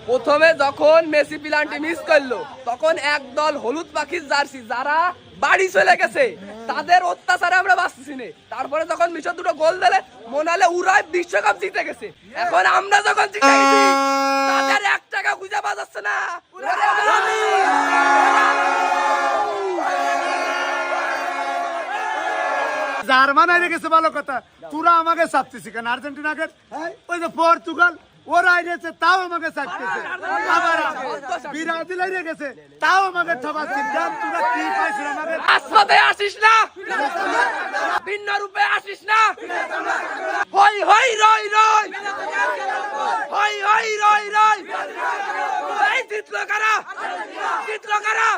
প্রথমে যখন Messi penalty miss করলো তখন একদল হলুদ পাখির জার্সি যারা বাড়ি চলে গেছে তাদের অত্যাচারে আমরা বাঁচতেছি না। তারপরে যখন মিশর দুটো গোল দিলে মনে হলে উরাই বিশ্বকাপ জিতে গেছে। এখন আমরা যখন জিতে গেছি তাদের 1 টাকা খুঁজে পাওয়া যাচ্ছে না। জার্মান হারে গেছে ভালো কথা, তোরা আমাকে চাপতেছি কেন? আর্জেন্টিনাকে ওই যে পর্তুগাল ওরা আইছে তাও আমাকে চাপতেছে, আবার ব্রাজিল আইরে গেছে তাও আমাকে ঠকাচ্ছে। জান তোরা কি পাইছিস আমাকে? আসমাতে আসিস না, ভিন্ন রূপে আসিস না। হই হই রই রই, হই হই রই রই। এই জিতলো কারা? জিতলো কারা?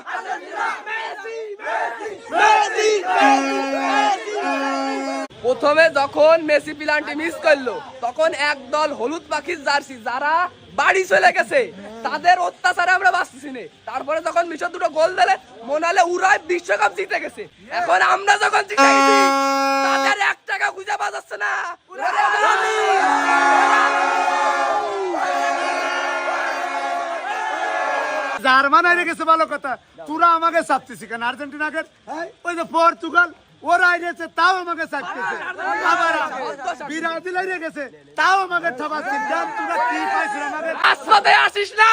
Messi Messi Messi Messi. প্রথমে যখন মেসি পেনাল্টি মিস করলো তখন একদল হলুদ পাখির জার্সি যারা বাড়ি চলে গেছে তাদের অত্যাচারে আমরা বাঁচতেছি না। তারপরে যখন মিশর দুটো গোল দিলে মনে হলে উরাই বিশ্বকাপ জিতে গেছে। এখন আমরা যখন জিতে গেছি তাদের 1 টাকা খুঁজে পাওয়া যাচ্ছে না। জার্মান হারে গেছে ভালো কথা, তোরা আমাকে চাপতেছি কেন? আর্জেন্টিনাকে ওই যে পর্তুগাল ওরা আইছে তাও আমাকে চাপতেছে, আবার ব্রাজিল আইরে গেছে তাও আমাকে ঠকাচ্ছে। জান তোরা কি পাইছিস আমাকে? আসমাতে আসিস না,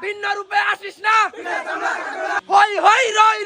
ভিন্ন রূপে আসিস না। হই হই রই